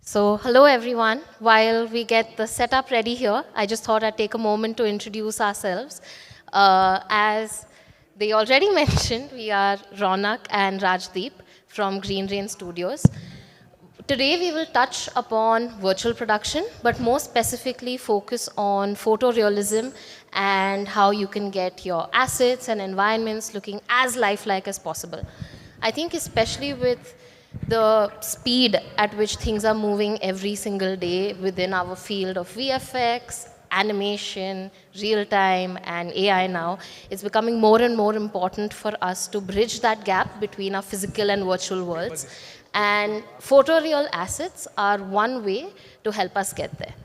So, hello everyone. While we get the setup ready here, I just thought I'd take a moment to introduce ourselves. As they already mentioned, we are Ronak and Rajdeep from Green Rain Studios. Today we will touch upon virtual production, but more specifically focus on photorealism and how you can get your assets and environments looking as lifelike as possible. I think especially with the speed at which things are moving every single day within our field of VFX, animation, real time, and AI now, it's becoming more and more important for us to bridge that gap between our physical and virtual worlds. And photoreal assets are one way to help us get there.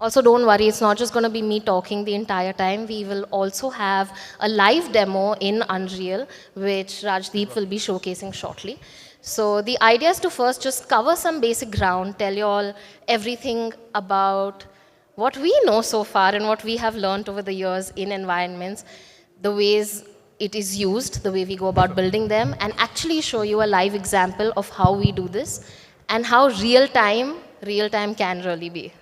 Also, don't worry, it's not just going to be me talking the entire time. We will also have a live demo in Unreal, which Rajdeep will be showcasing shortly. So the idea is to first just cover some basic ground, tell you all everything about what we know so far and what we have learned over the years in environments, the ways it is used, the way we go about building them, and actually show you a live example of how we do this and how real time can really be.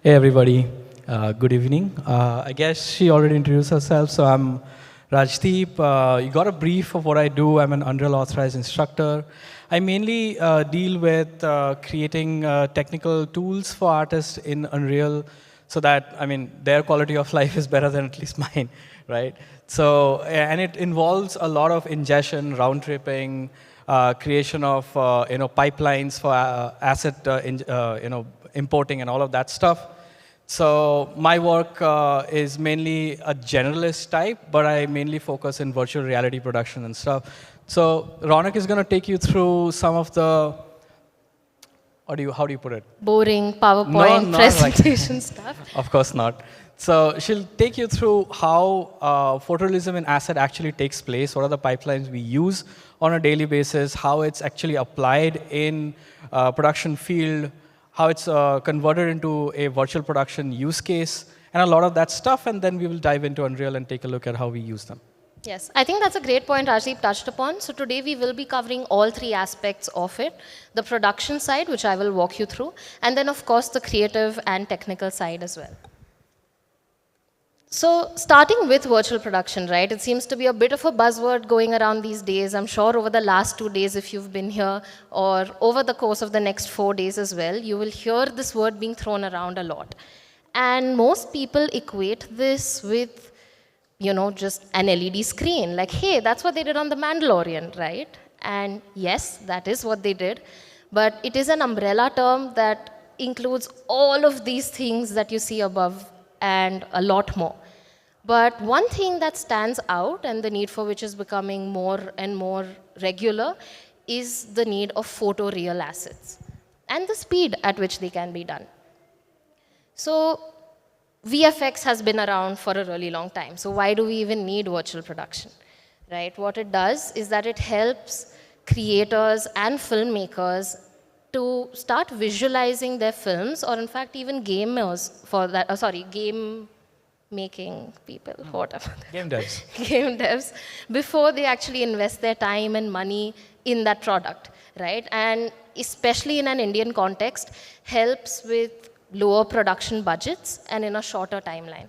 Hey everybody, good evening. I guess she already introduced herself, so I'm Rajdeep. You got a brief of what I do. I'm an Unreal authorized instructor. I mainly deal with creating technical tools for artists in Unreal so that, their quality of life is better than at least mine, right? So, and it involves a lot of ingestion, round tripping, creation of, pipelines for asset, importing and all of that stuff. So my work is mainly a generalist type, but I mainly focus in virtual reality production and stuff. So Ronak is going to take you through some of the, how do you put it? Boring PowerPoint presentation stuff. Of course not. So she'll take you through how photorealism in asset actually takes place, what are the pipelines we use on a daily basis, how it's actually applied in production field, how it's converted into a virtual production use case, and a lot of that stuff, and then we will dive into Unreal and take a look at how we use them. Yes, I think that's a great point Rajdeep touched upon. So today we will be covering all three aspects of it. The production side, which I will walk you through, and then of course the creative and technical side as well. So starting with virtual production, right, it seems to be a bit of a buzzword going around these days. I'm sure over the last 2 days, if you've been here, or over the course of the next 4 days as well, you will hear this word being thrown around a lot. And most people equate this with, just an LED screen. Like, hey, that's what they did on The Mandalorian, right? And yes, that is what they did. But it is an umbrella term that includes all of these things that you see above and a lot more. But one thing that stands out and the need for which is becoming more and more regular is the need of photoreal assets and the speed at which they can be done. So VFX has been around for a really long time. So why do we even need virtual production? Right? What it does is that it helps creators and filmmakers to start visualizing their films, or in fact even gamers for that, game making people, whatever. Game devs. Game devs, before they actually invest their time and money in that product, right? And especially in an Indian context, helps with lower production budgets and in a shorter timeline.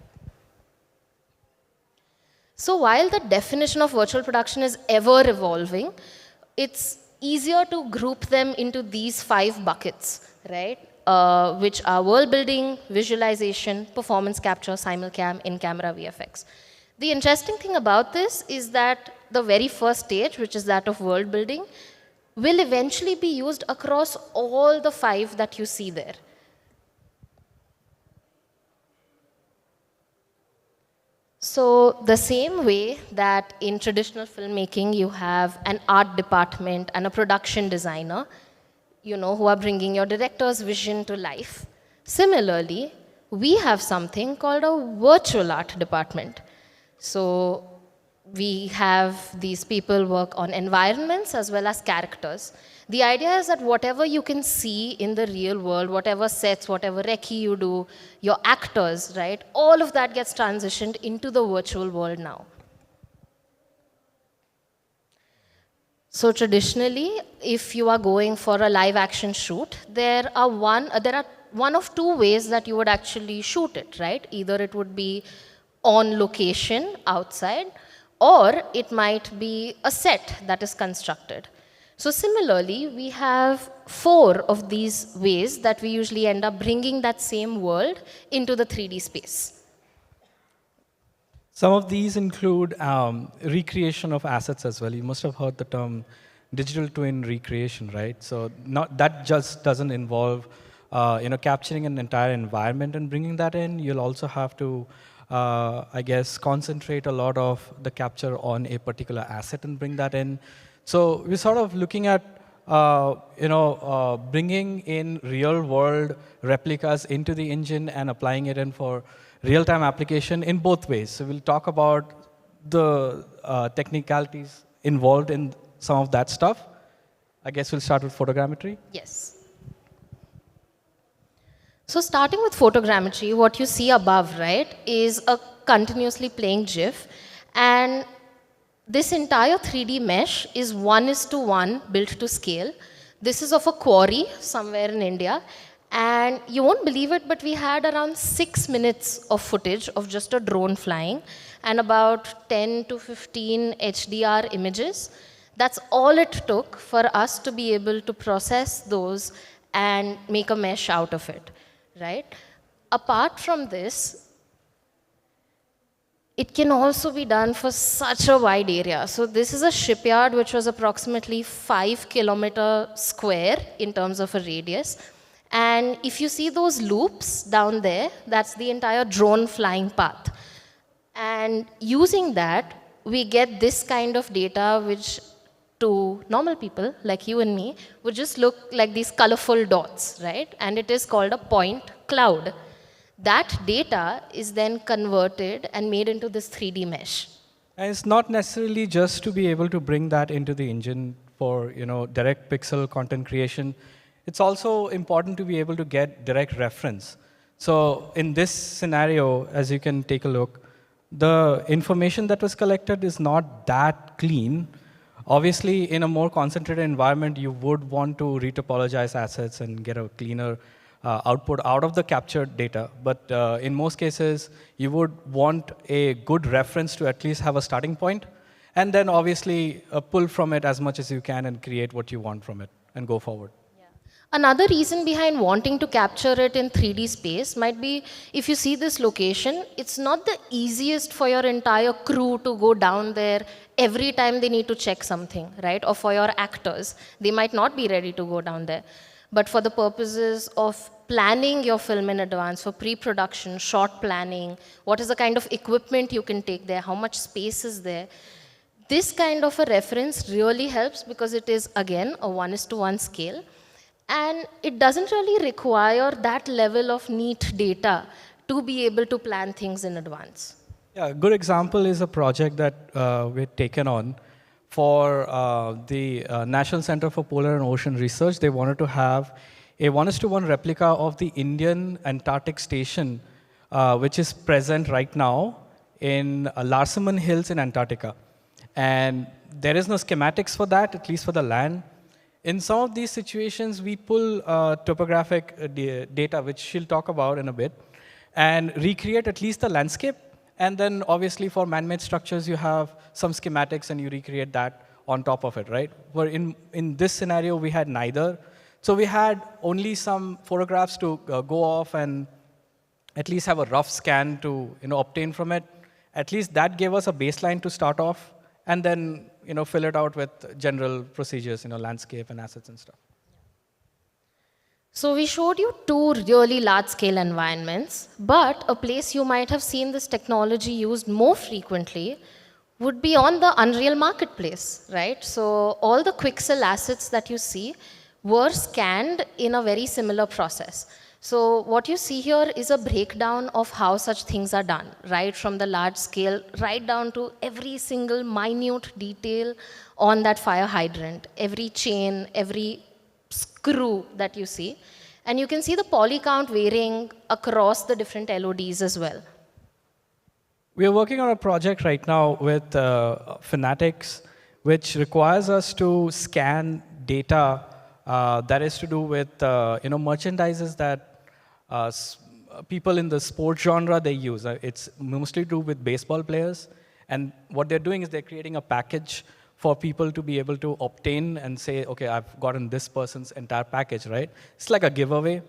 So while the definition of virtual production is ever evolving, it's easier to group them into these 5 buckets, right? Which are world building, visualization, performance capture, simulcam, in-camera VFX. The interesting thing about this is that the very first stage, which is that of world building, will eventually be used across all the 5 that you see there. So the same way that in traditional filmmaking you have an art department and a production designer, who are bringing your director's vision to life. Similarly, we have something called a virtual art department. So we have these people work on environments as well as characters. The idea is that whatever you can see in the real world, whatever sets, whatever recce you do, your actors, right, all of that gets transitioned into the virtual world now. So traditionally, if you are going for a live action shoot, there are one of two ways that you would actually shoot it, right? Either it would be on location outside, or it might be a set that is constructed. So similarly, we have four of these ways that we usually end up bringing that same world into the 3D space. Some of these include recreation of assets as well. You must have heard the term digital twin recreation, right? So that just doesn't involve capturing an entire environment and bringing that in. You'll also have to, I guess, concentrate a lot of the capture on a particular asset and bring that in. So we're sort of looking at bringing in real-world replicas into the engine and applying it in for real-time application in both ways. So we'll talk about the technicalities involved in some of that stuff. I guess we'll start with photogrammetry. Yes. So starting with photogrammetry, what you see above, right, is a continuously playing GIF. And this entire 3D mesh is 1:1 built to scale. This is of a quarry somewhere in India. And you won't believe it, but we had around 6 minutes of footage of just a drone flying and about 10 to 15 HDR images. That's all it took for us to be able to process those and make a mesh out of it, right? Apart from this, it can also be done for such a wide area. So this is a shipyard which was approximately 5 kilometer square in terms of a radius. And if you see those loops down there, that's the entire drone flying path. And using that, we get this kind of data which to normal people like you and me would just look like these colorful dots, right? And it is called a point cloud. That data is then converted and made into this 3D mesh. And it's not necessarily just to be able to bring that into the engine for direct pixel content creation. It's also important to be able to get direct reference. So in this scenario, as you can take a look, the information that was collected is not that clean. Obviously, in a more concentrated environment, you would want to retopologize assets and get a cleaner output out of the captured data. But in most cases, you would want a good reference to at least have a starting point, and then obviously pull from it as much as you can and create what you want from it and go forward. Another reason behind wanting to capture it in 3D space might be if you see this location, it's not the easiest for your entire crew to go down there every time they need to check something, right? Or for your actors, they might not be ready to go down there. But for the purposes of planning your film in advance, for pre-production, short planning, what is the kind of equipment you can take there, how much space is there, this kind of a reference really helps because it is, again, a 1:1 scale. And it doesn't really require that level of neat data to be able to plan things in advance. Yeah, a good example is a project that we've taken on for the National Center for Polar and Ocean Research. They wanted to have a 1:1 replica of the Indian Antarctic Station, which is present right now in Larsemann Hills in Antarctica. And there is no schematics for that, at least for the land. In some of these situations, we pull topographic data, which she'll talk about in a bit, and recreate at least the landscape. And then obviously for man-made structures, you have some schematics and you recreate that on top of it, right? Where in this scenario, we had neither. So we had only some photographs to go off and at least have a rough scan to obtain from it. At least that gave us a baseline to start off, and then fill it out with general procedures, landscape and assets and stuff. So we showed you two really large-scale environments, but a place you might have seen this technology used more frequently would be on the Unreal Marketplace, right? So all the Quixel assets that you see were scanned in a very similar process. So what you see here is a breakdown of how such things are done, right from the large scale, right down to every single minute detail on that fire hydrant, every chain, every screw that you see. And you can see the poly count varying across the different LODs as well. We are working on a project right now with Fanatics, which requires us to scan data that is to do with merchandises that people in the sports genre they use. It's mostly to do with baseball players, and what they're doing is they're creating a package for people to be able to obtain and say, okay, I've gotten this person's entire package, right? It's like a giveaway.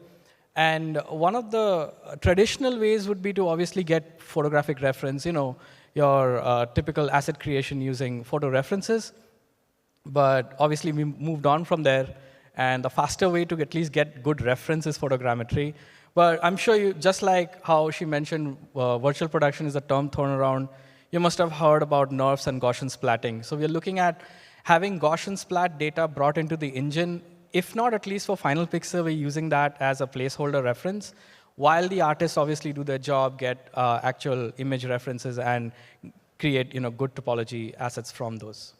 And one of the traditional ways would be to obviously get photographic reference, your typical asset creation using photo references. But obviously, we moved on from there, and the faster way to at least get good reference is photogrammetry. But I'm sure you, just like how she mentioned, virtual production is a term thrown around, you must have heard about NURFs and Gaussian splatting. So we're looking at having Gaussian splat data brought into the engine. If not, at least for Final Pixel, we're using that as a placeholder reference, while the artists obviously do their job, get actual image references, and create good topology assets from those.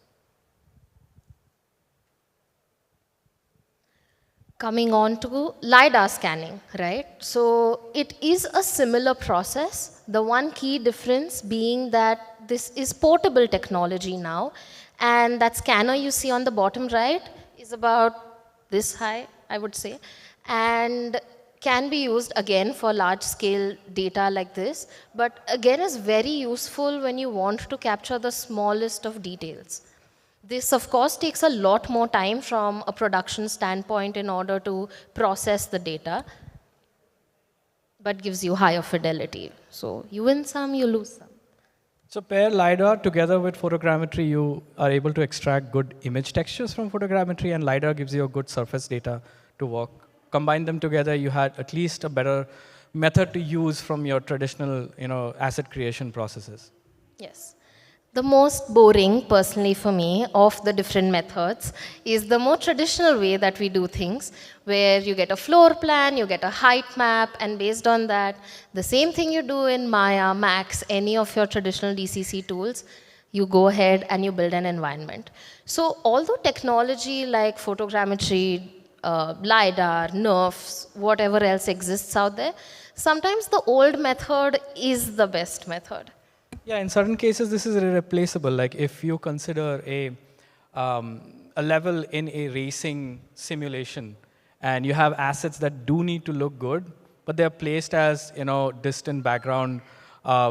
Coming on to LiDAR scanning, right? So it is a similar process. The one key difference being that this is portable technology now, and that scanner you see on the bottom right is about this high, I would say, and can be used again for large scale data like this, but again is very useful when you want to capture the smallest of details. This, of course, takes a lot more time from a production standpoint in order to process the data, but gives you higher fidelity. So you win some, you lose some. So pair LiDAR together with photogrammetry, you are able to extract good image textures from photogrammetry, and LiDAR gives you a good surface data to work. Combine them together, you had at least a better method to use from your traditional asset creation processes. Yes. The most boring, personally for me, of the different methods is the more traditional way that we do things, where you get a floor plan, you get a height map, and based on that, the same thing you do in Maya, Max, any of your traditional DCC tools, you go ahead and you build an environment. So although technology like photogrammetry, LiDAR, NURFs, whatever else exists out there, sometimes the old method is the best method. Yeah, in certain cases, this is irreplaceable. Like if you consider a level in a racing simulation, and you have assets that do need to look good, but they're placed as distant background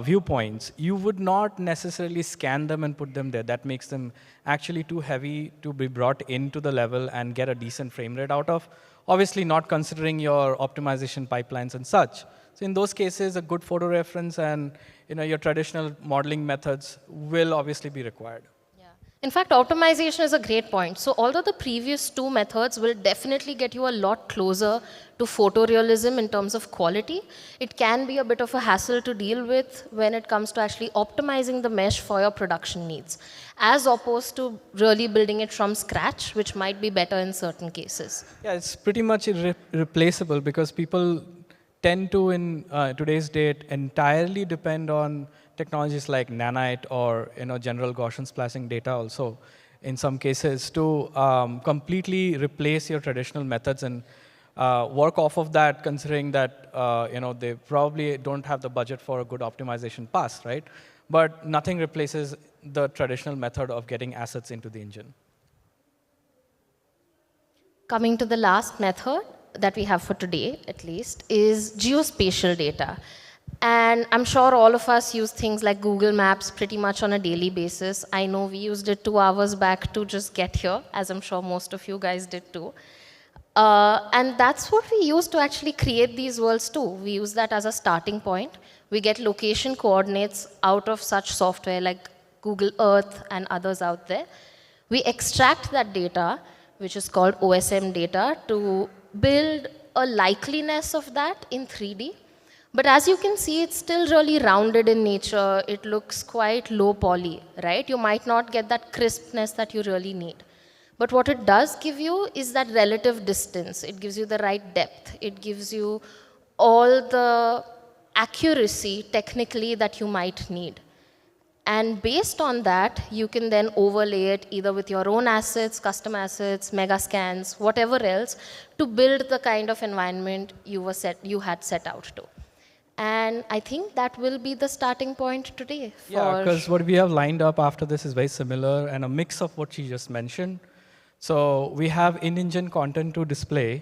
viewpoints, you would not necessarily scan them and put them there. That makes them actually too heavy to be brought into the level and get a decent frame rate out of. Obviously, not considering your optimization pipelines and such. So in those cases, a good photo reference and your traditional modeling methods will obviously be required. Yeah. In fact, optimization is a great point. So although the previous two methods will definitely get you a lot closer to photorealism in terms of quality, it can be a bit of a hassle to deal with when it comes to actually optimizing the mesh for your production needs, as opposed to really building it from scratch, which might be better in certain cases. Yeah, it's pretty much irreplaceable because people tend to, in today's date, entirely depend on technologies like nanite or general Gaussian splicing data also, in some cases, to completely replace your traditional methods and work off of that, considering that they probably don't have the budget for a good optimization pass, right? But nothing replaces the traditional method of getting assets into the engine. Coming to the last method that we have for today, at least, is geospatial data. And I'm sure all of us use things like Google Maps pretty much on a daily basis. I know we used it 2 hours back to just get here, as I'm sure most of you guys did too. And that's what we use to actually create these worlds too. We use that as a starting point. We get location coordinates out of such software like Google Earth and others out there. We extract that data, which is called OSM data, to build a likeliness of that in 3D. But as you can see, it's still really rounded in nature. It looks quite low poly, right? You might not get that crispness that you really need. But what it does give you is that relative distance. It gives you the right depth. It gives you all the accuracy technically that you might need. And based on that, you can then overlay it either with your own assets, custom assets, mega scans, whatever else, to build the kind of environment you had set out to. And I think that will be the starting point today for... Yeah, because what we have lined up after this is very similar and a mix of what she just mentioned. So we have in-engine content to display,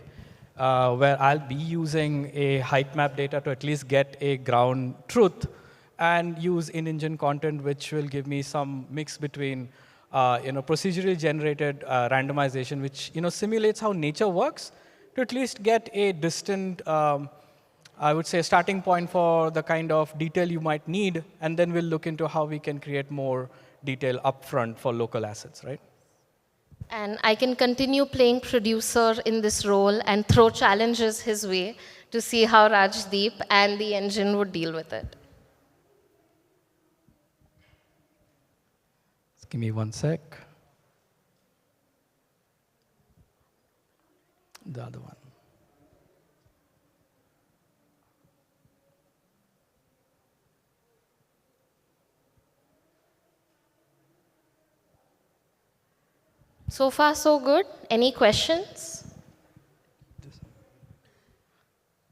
where I'll be using a height map data to at least get a ground truth, and use in-engine content which will give me some mix between procedurally generated randomization, which simulates how nature works, to at least get a distant I would say, a starting point for the kind of detail you might need, and then we'll look into how we can create more detail upfront for local assets, right? And I can continue playing producer in this role and throw challenges his way to see how Rajdeep and the engine would deal with it. Just give me one sec. The other one. So far, so good. Any questions?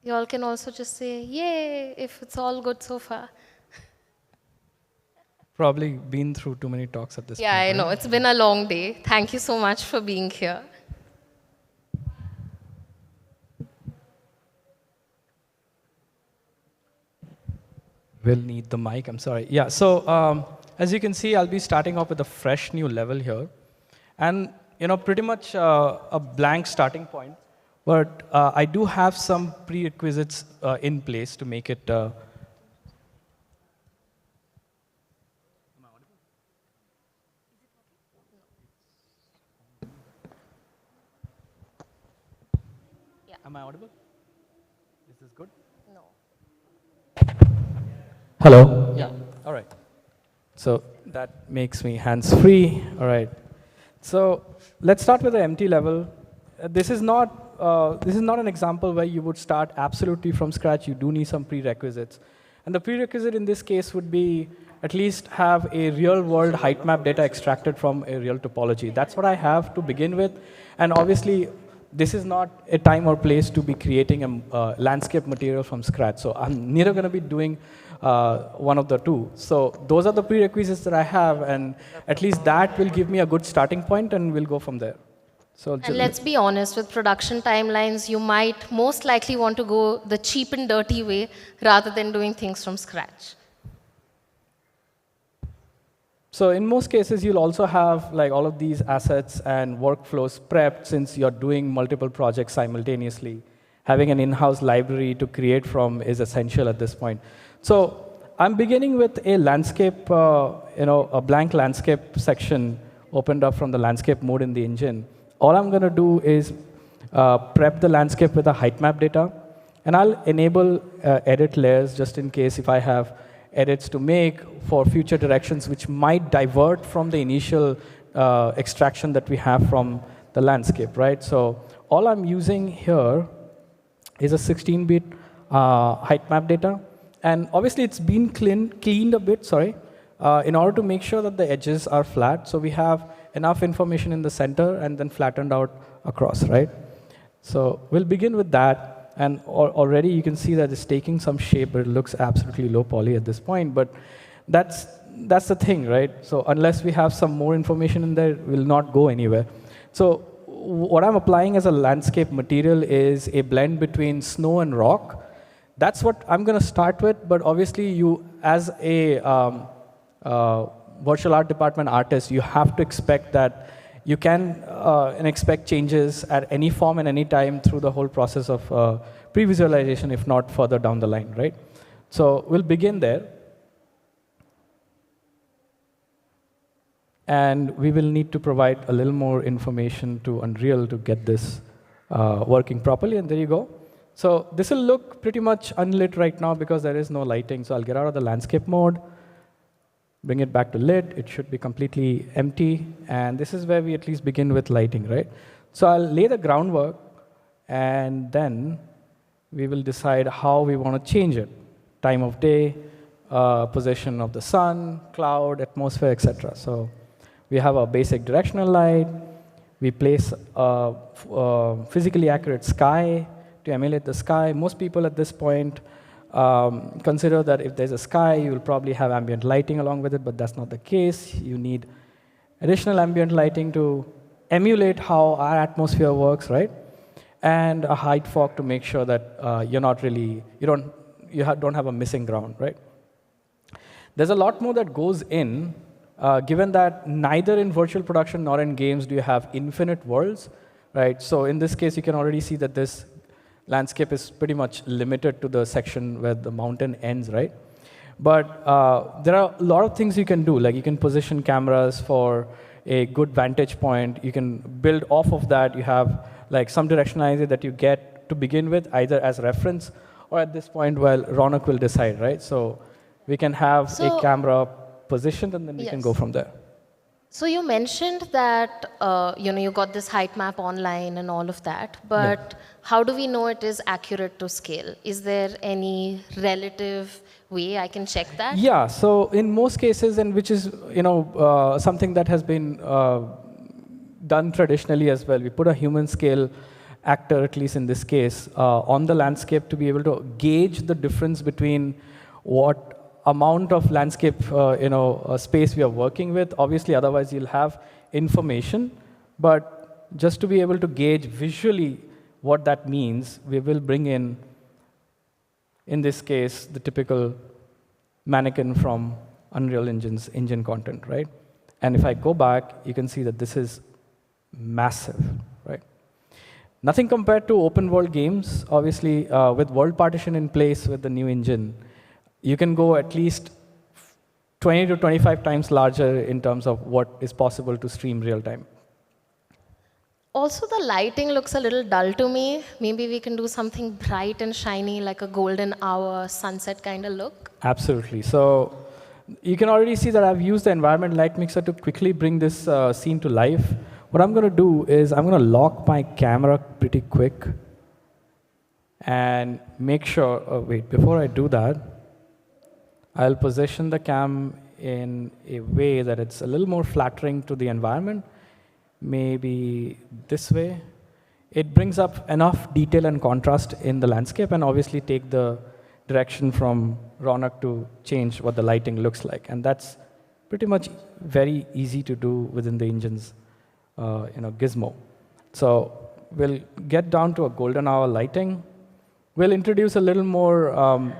You all can also just say, yay, if it's all good so far. Probably been through too many talks at this point. Yeah, I right? know. It's been a long day. Thank you so much for being here. We'll need the mic, I'm sorry. Yeah, so as you can see, I'll be starting off with a fresh new level here. And pretty much a blank starting point. But I do have some prerequisites in place to make it. Am I audible? Is this good? No. Hello? Yeah. All right. So that makes me hands-free. All right. So let's start with the empty level. This is not an example where you would start absolutely from scratch. You do need some prerequisites. And the prerequisite in this case would be at least have a real-world height map data extracted from a real topology. That's what I have to begin with. And obviously, this is not a time or place to be creating a landscape material from scratch. So I'm neither going to be doing one of the two. So those are the prerequisites that I have, and at least that will give me a good starting point, and we'll go from there. So and let's be honest, with production timelines, you might most likely want to go the cheap and dirty way rather than doing things from scratch. So in most cases, you'll also have like all of these assets and workflows prepped since you're doing multiple projects simultaneously. Having an in-house library to create from is essential at this point. So I'm beginning with a landscape, a blank landscape section opened up from the landscape mode in the engine. All I'm going to do is prep the landscape with the height map data, and I'll enable edit layers just in case if I have edits to make for future directions which might divert from the initial extraction that we have from the landscape, right? So all I'm using here is a 16-bit height map data. And obviously, it's been cleaned a bit, in order to make sure that the edges are flat. So we have enough information in the center and then flattened out across, right? So we'll begin with that. And already you can see that it's taking some shape, but it looks absolutely low poly at this point. But that's the thing, right? So unless we have some more information in there, we'll not go anywhere. So what I'm applying as a landscape material is a blend between snow and rock. That's what I'm going to start with. But obviously, you, as a virtual art department artist, you have to expect that you can expect changes at any form and any time through the whole process of pre-visualization, if not further down the line, right? So we'll begin there. And we will need to provide a little more information to Unreal to get this working properly. And there you go. So this will look pretty much unlit right now because there is no lighting. So I'll get out of the landscape mode, bring it back to lit. It should be completely empty. And this is where we at least begin with lighting, right? So I'll lay the groundwork, and then we will decide how we want to change it. Time of day, position of the sun, cloud, atmosphere, etc. So we have a basic directional light. We place a physically accurate sky to emulate the sky. Most people at this point Consider that if there's a sky, you will probably have ambient lighting along with it, but that's not the case. You need additional ambient lighting to emulate how our atmosphere works, right? And a height fog to make sure that you're not really, don't have a missing ground, right? There's a lot more that goes in, given that neither in virtual production nor in games do you have infinite worlds, right? So in this case, you can already see that this landscape is pretty much limited to the section where the mountain ends, right? But there are a lot of things you can do, like you can position cameras for a good vantage point. You can build off of that. You have like some directionality that you get to begin with, either as reference or at this point, well, Ronak will decide, right? So we can have a camera positioned and then we can go from there. So you mentioned that you got this height map online and all of that, but how do we know it is accurate to scale? Is there any relative way I can check that? Yeah, so in most cases, and which is something that has been done traditionally as well, we put a human scale actor, at least in this case, on the landscape to be able to gauge the difference between what amount of landscape space we are working with. Obviously, otherwise you'll have information, but just to be able to gauge visually what that means, we will bring in this case, the typical mannequin from Unreal Engine's engine content, right? And if I go back, you can see that this is massive, right? Nothing compared to open world games. Obviously, with world partition in place with the new engine, you can go at least 20 to 25 times larger in terms of what is possible to stream real time. Also, the lighting looks a little dull to me. Maybe we can do something bright and shiny, like a golden hour, sunset kind of look. Absolutely. So you can already see that I've used the environment light mixer to quickly bring this scene to life. What I'm going to do is I'm going to lock my camera pretty quick and make sure, before I do that, I'll position the cam in a way that it's a little more flattering to the environment. Maybe this way. It brings up enough detail and contrast in the landscape, and obviously take the direction from Ronak to change what the lighting looks like. And that's pretty much very easy to do within the engine's gizmo. So we'll get down to a golden hour lighting. We'll introduce a little more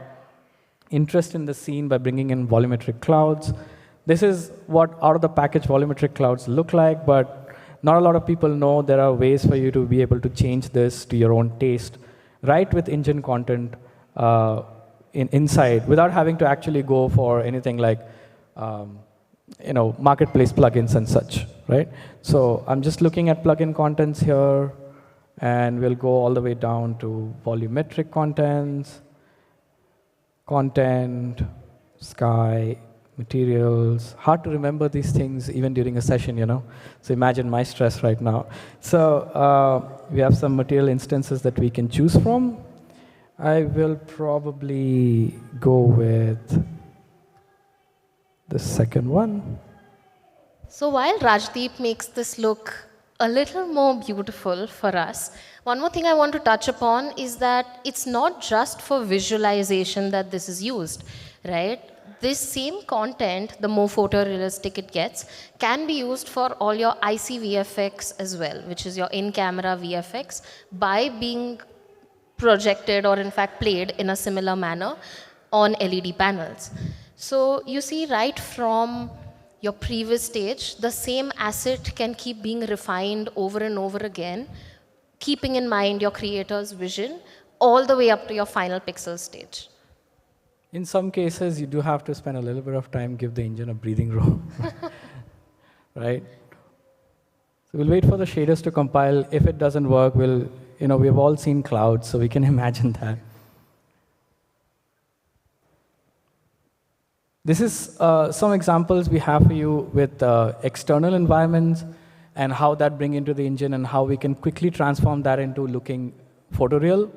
interest in the scene by bringing in volumetric clouds. This is what out of the package volumetric clouds look like, but not a lot of people know there are ways for you to be able to change this to your own taste, right with engine content inside, without having to actually go for anything like marketplace plugins and such, right? So I'm just looking at plugin contents here, and we'll go all the way down to volumetric contents, content, sky, materials. Hard to remember these things even during a session, So imagine my stress right now. So we have some material instances that we can choose from. I will probably go with the second one. So while Rajdeep makes this look a little more beautiful for us, one more thing I want to touch upon is that it's not just for visualization that this is used, right? This same content, the more photorealistic it gets, can be used for all your IC VFX as well, which is your in-camera VFX, by being projected or in fact played in a similar manner on LED panels. So you see right from your previous stage, the same asset can keep being refined over and over again, keeping in mind your creator's vision all the way up to your final pixel stage. In some cases, you do have to spend a little bit of time, give the engine a breathing room, right? So we'll wait for the shaders to compile. If it doesn't work, we've all seen clouds, so we can imagine that. This is some examples we have for you with external environments and how that bring into the engine and how we can quickly transform that into looking photoreal.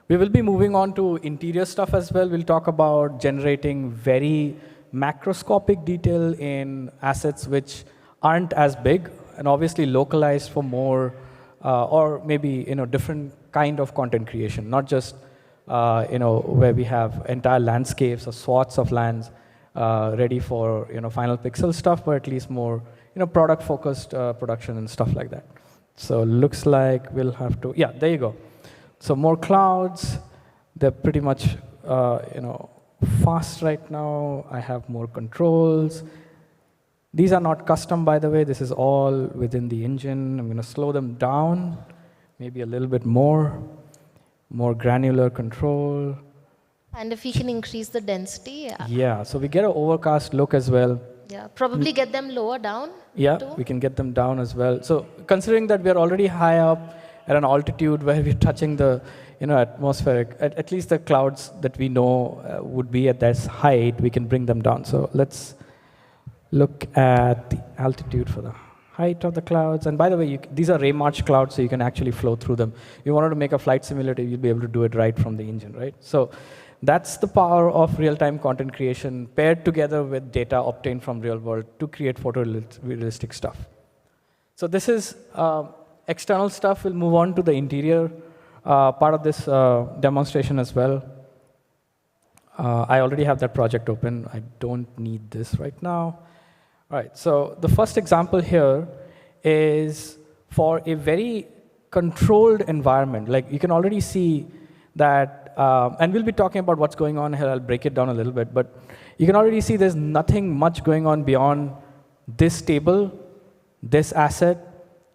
We will be moving on to interior stuff as well. We'll talk about generating very macroscopic detail in assets which aren't as big and obviously localized for more or maybe different kind of content creation, not just where we have entire landscapes or swaths of lands ready for final pixel stuff, but at least more product-focused production and stuff like that. So looks like we'll have to, yeah, there you go. So more clouds. They're pretty much fast right now. I have more controls. These are not custom, by the way. This is all within the engine. I'm going to slow them down, maybe a little bit more granular control. And if we can increase the density, yeah. Yeah, so we get an overcast look as well. Yeah, probably get them lower down. Yeah, too. we can get them down as well. So considering that we're already high up at an altitude where we're touching the atmospheric, at least the clouds that we know would be at this height, we can bring them down. So let's look at the altitude for the height of the clouds. And by the way, these are ray march clouds, so you can actually flow through them. If you wanted to make a flight simulator, you'll be able to do it right from the engine, right? So that's the power of real-time content creation paired together with data obtained from real world to create photorealistic stuff. So this is external stuff. We'll move on to the interior part of this demonstration as well. I already have that project open. I don't need this right now. All right, so the first example here is for a very controlled environment. Like you can already see that, and we'll be talking about what's going on here. I'll break it down a little bit, but you can already see there's nothing much going on beyond this table, this asset,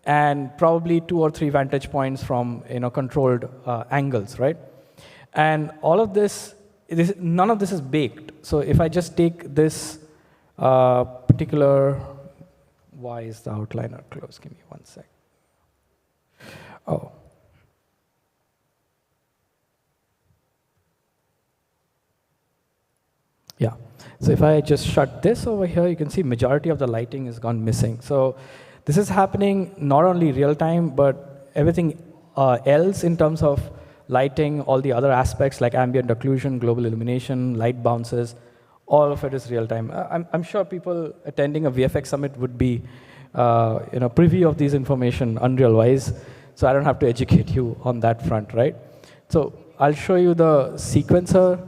and probably 2 or 3 vantage points from controlled angles, right? And all of this, none of this is baked. So if I just take this particular, why is the outliner closed? Give me 1 sec. Oh. Yeah. So if I just shut this over here, you can see majority of the lighting has gone missing. So this is happening not only real time, but everything else in terms of lighting, all the other aspects like ambient occlusion, global illumination, light bounces, all of it is real time. I'm sure people attending a VFX summit would be privy of these information Unreal-wise, so I don't have to educate you on that front, right? So I'll show you the sequencer.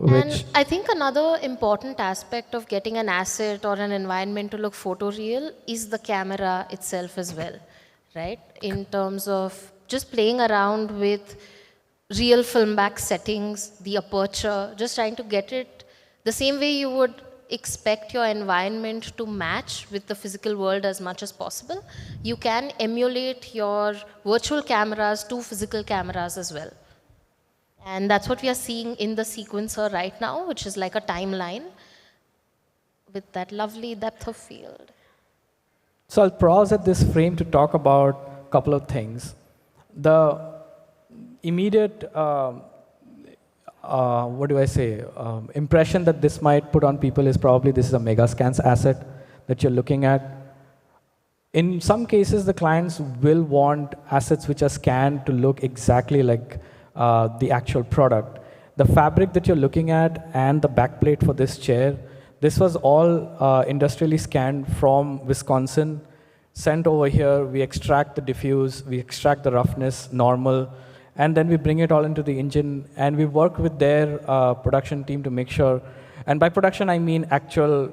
And I think another important aspect of getting an asset or an environment to look photoreal is the camera itself as well, right? In terms of just playing around with real film back settings, the aperture, just trying to get it the same way you would expect your environment to match with the physical world as much as possible. You can emulate your virtual cameras to physical cameras as well. And that's what we are seeing in the sequencer right now, which is like a timeline with that lovely depth of field. So I'll pause at this frame to talk about a couple of things. The immediate, impression that this might put on people is probably this is a Megascans asset that you're looking at. In some cases, the clients will want assets which are scanned to look exactly like the actual product. The fabric that you're looking at and the backplate for this chair, this was all industrially scanned from Wisconsin, sent over here. We extract the diffuse, we extract the roughness, normal, and then we bring it all into the engine, and we work with their production team to make sure, and by production I mean actual